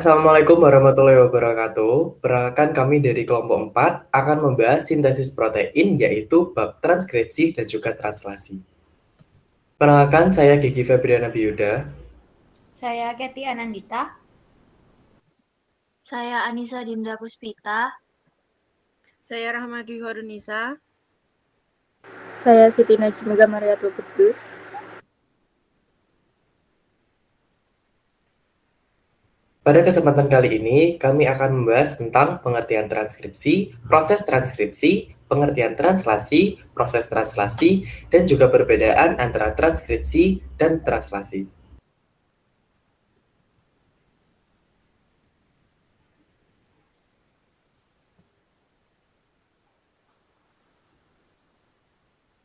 Assalamualaikum warahmatullahi wabarakatuh. Perkenalkan kami dari kelompok 4 akan membahas sintesis protein yaitu bab transkripsi dan juga translasi. Perkenalkan saya Gigi Febriana Biyuda. Saya Keti Anandita. Saya Anissa Dinda Puspita. Saya Rahmadi Horunisa. Saya Siti Najmega Mariatul Kudus. Pada kesempatan kali ini, kami akan membahas tentang pengertian transkripsi, proses transkripsi, pengertian translasi, proses translasi, dan juga perbedaan antara transkripsi dan translasi.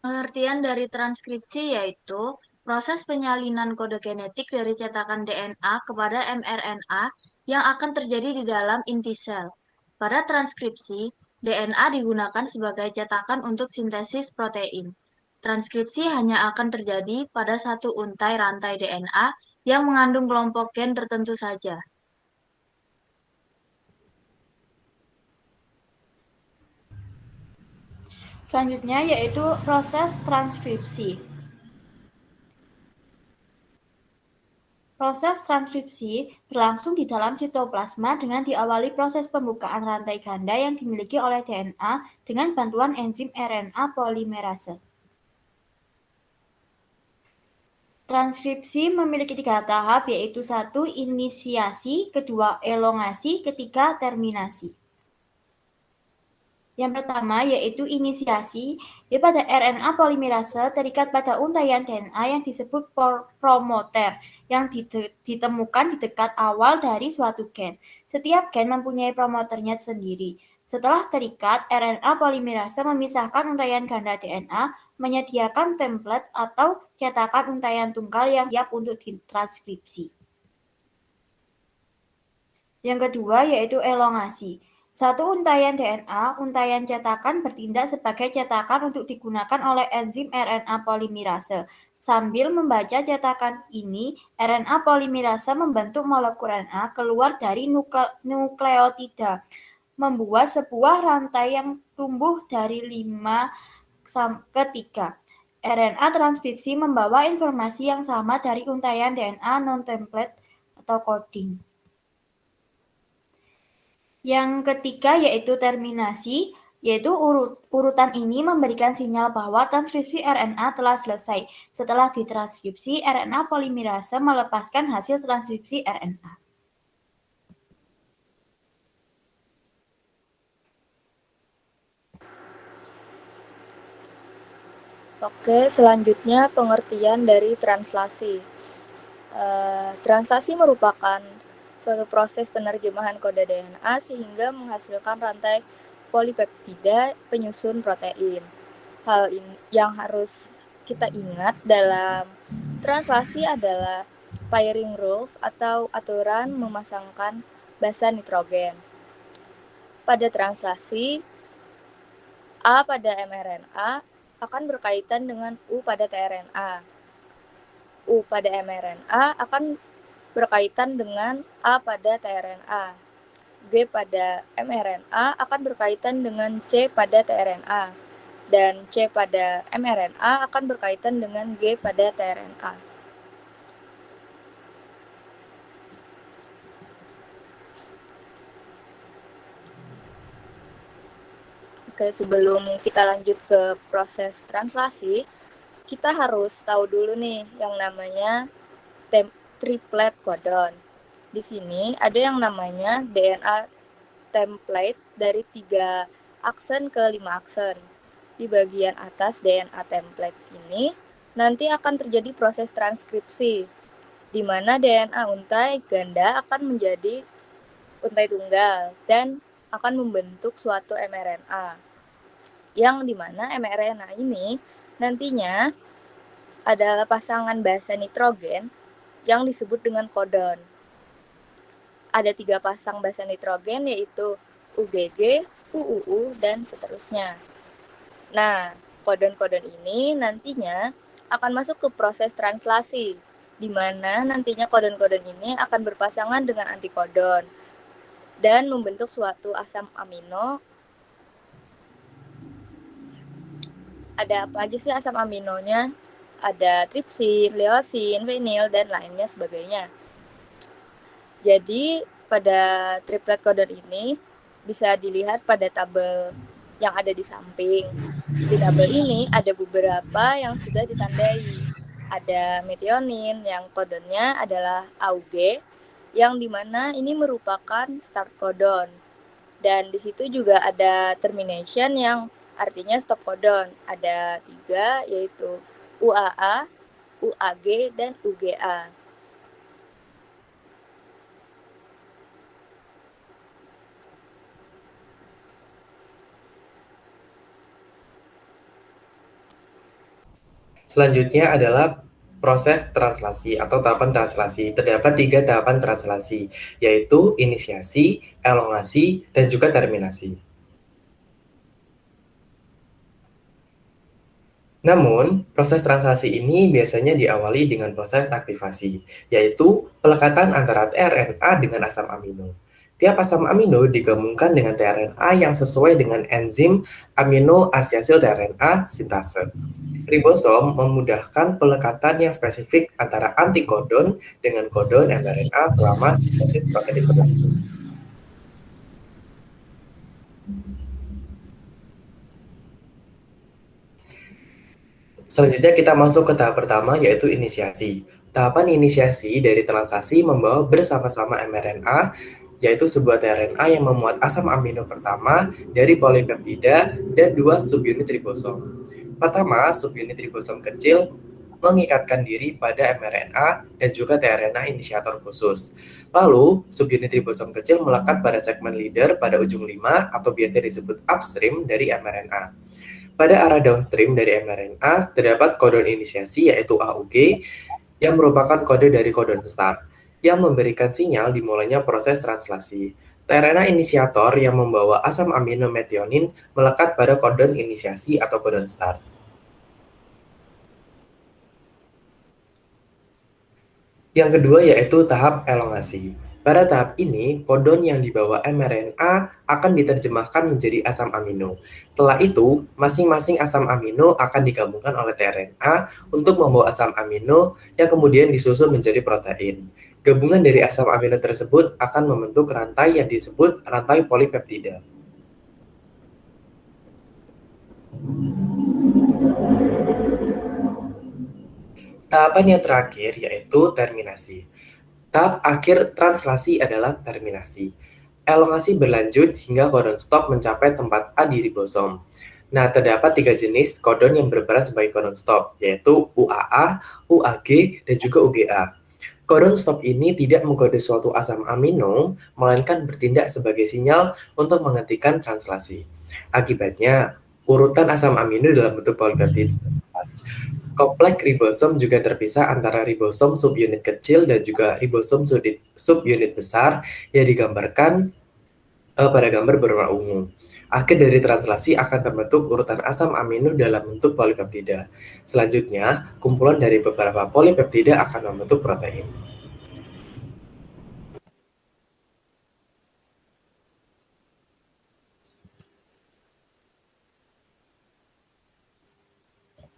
Pengertian dari transkripsi yaitu proses penyalinan kode genetik dari cetakan DNA kepada mRNA yang akan terjadi di dalam inti sel. Pada transkripsi, DNA digunakan sebagai cetakan untuk sintesis protein. Transkripsi hanya akan terjadi pada satu untai rantai DNA yang mengandung kelompok gen tertentu saja. Selanjutnya yaitu proses transkripsi. Proses transkripsi berlangsung di dalam sitoplasma dengan diawali proses pembukaan rantai ganda yang dimiliki oleh DNA dengan bantuan enzim RNA polimerase. Transkripsi memiliki 3 tahap, yaitu 1. Inisiasi, 2. Elongasi, 3. Terminasi. Yang pertama yaitu inisiasi, di pada RNA polimerase terikat pada untaian DNA yang disebut promoter yang ditemukan di dekat awal dari suatu gen. Setiap gen mempunyai promoternya sendiri. Setelah terikat, RNA polimerase memisahkan untaian ganda DNA, menyediakan template atau cetakan untaian tunggal yang siap untuk ditranskripsi. Yang kedua yaitu elongasi. Satu untaian DNA, untaian cetakan bertindak sebagai cetakan untuk digunakan oleh enzim RNA polimerase. Sambil membaca cetakan ini, RNA polimerase membentuk molekul RNA keluar dari nukleotida, membuat sebuah rantai yang tumbuh dari 5 ke 3. RNA transkripsi membawa informasi yang sama dari untaian DNA non-template atau coding. Yang ketiga yaitu terminasi, yaitu urutan ini memberikan sinyal bahwa transkripsi RNA telah selesai. Setelah ditranskripsi, RNA polimerase melepaskan hasil transkripsi RNA. Oke, selanjutnya pengertian dari translasi. Translasi merupakan suatu proses penerjemahan kode DNA sehingga menghasilkan rantai polipeptida penyusun protein. Hal ini yang harus kita ingat dalam translasi adalah pairing rules atau aturan memasangkan basa nitrogen. Pada translasi, A pada mRNA akan berkaitan dengan U pada tRNA. U pada mRNA akan berkaitan dengan A pada tRNA. G pada mRNA akan berkaitan dengan C pada tRNA. Dan C pada mRNA akan berkaitan dengan G pada tRNA. Oke, sebelum kita lanjut ke proses translasi, kita harus tahu dulu nih yang namanya triplet codon. Di sini ada yang namanya DNA template dari 3 aksen ke 5 aksen. Di bagian atas DNA template ini nanti akan terjadi proses transkripsi, di mana DNA untai ganda akan menjadi untai tunggal dan akan membentuk suatu mRNA. Yang dimana mRNA ini nantinya adalah pasangan basa nitrogen yang disebut dengan codon. Ada 3 pasang basa nitrogen yaitu UGG, UUU, dan seterusnya. Nah, kodon-kodon ini nantinya akan masuk ke proses translasi, di mana nantinya kodon-kodon ini akan berpasangan dengan antikodon dan membentuk suatu asam amino. Ada apa aja sih asam aminonya? Ada tripsin, leusin, vinil, dan lainnya sebagainya. Jadi pada triplet codon ini bisa dilihat pada tabel yang ada di samping. Di tabel ini ada beberapa yang sudah ditandai. Ada metionin yang kodonnya adalah AUG, yang dimana ini merupakan start codon. Dan di situ juga ada termination yang artinya stop codon. Ada 3, yaitu UAA, UAG, dan UGA. Selanjutnya adalah proses translasi atau tahapan translasi. Terdapat 3 tahapan translasi, yaitu inisiasi, elongasi, dan juga terminasi. Namun, proses translasi ini biasanya diawali dengan proses aktivasi, yaitu pelekatan antara tRNA dengan asam amino. Tiap asam amino digabungkan dengan tRNA yang sesuai dengan enzim aminoasiasil tRNA sintase. Ribosom memudahkan pelekatan yang spesifik antara antikodon dengan kodon mRNA selama sintesis protein berlangsung. Selanjutnya kita masuk ke tahap pertama, yaitu inisiasi. Tahapan inisiasi dari translasi membawa bersama-sama mRNA, yaitu sebuah tRNA yang memuat asam amino pertama dari polipeptida dan 2 subunit ribosom. Pertama, subunit ribosom kecil mengikatkan diri pada mRNA dan juga tRNA inisiator khusus. Lalu, subunit ribosom kecil melekat pada segmen leader pada ujung 5 atau biasa disebut upstream dari mRNA. Pada arah downstream dari mRNA, terdapat kodon inisiasi yaitu AUG yang merupakan kode dari kodon start yang memberikan sinyal dimulainya proses translasi. tRNA inisiator yang membawa asam amino metionin melekat pada kodon inisiasi atau kodon start. Yang kedua yaitu tahap elongasi. Pada tahap ini, kodon yang dibawa mRNA akan diterjemahkan menjadi asam amino. Setelah itu, masing-masing asam amino akan digabungkan oleh tRNA untuk membawa asam amino yang kemudian disusun menjadi protein. Gabungan dari asam amino tersebut akan membentuk rantai yang disebut rantai polipeptida. Tahapan yang terakhir yaitu terminasi. Tahap akhir translasi adalah terminasi. Elongasi berlanjut hingga kodon stop mencapai tempat A di ribosom. Nah, terdapat 3 jenis kodon yang berperan sebagai kodon stop, yaitu UAA, UAG, dan juga UGA. Kodon stop ini tidak mengkode suatu asam amino, melainkan bertindak sebagai sinyal untuk menghentikan translasi. Akibatnya, urutan asam amino dalam bentuk polipeptid. Kompleks ribosom juga terpisah antara ribosom subunit kecil dan juga ribosom subunit besar yang digambarkan pada gambar berwarna ungu. Akhir dari translasi akan terbentuk urutan asam amino dalam bentuk polipeptida. Selanjutnya, kumpulan dari beberapa polipeptida akan membentuk protein.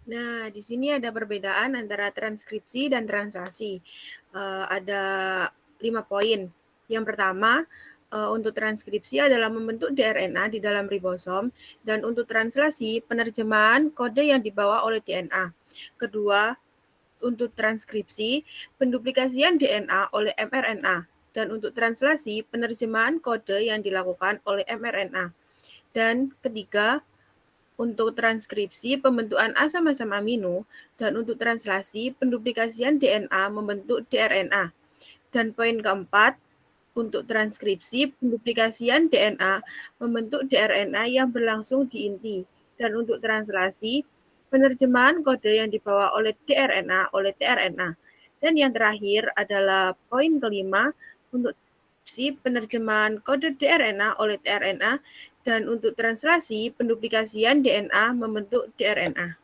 Nah, di sini ada perbedaan antara transkripsi dan translasi. Ada 5 poin. Yang pertama, untuk transkripsi adalah membentuk dRNA di dalam ribosom, dan untuk translasi penerjemahan kode yang dibawa oleh DNA. Kedua, untuk transkripsi penduplikasian DNA oleh mRNA, dan untuk translasi penerjemahan kode yang dilakukan oleh mRNA. Dan ketiga, untuk transkripsi pembentukan asam-asam amino, dan untuk translasi penduplikasian DNA membentuk dRNA. Dan poin keempat, untuk transkripsi penduplikasian DNA membentuk dRNA yang berlangsung di inti. Dan untuk translasi penerjemahan kode yang dibawa oleh dRNA oleh tRNA. Dan yang terakhir adalah poin kelima, untuk penerjemahan kode dRNA oleh tRNA, dan untuk translasi penduplikasian DNA membentuk dRNA.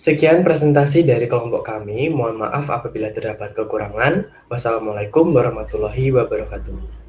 Sekian presentasi dari kelompok kami. Mohon maaf apabila terdapat kekurangan. Wassalamualaikum warahmatullahi wabarakatuh.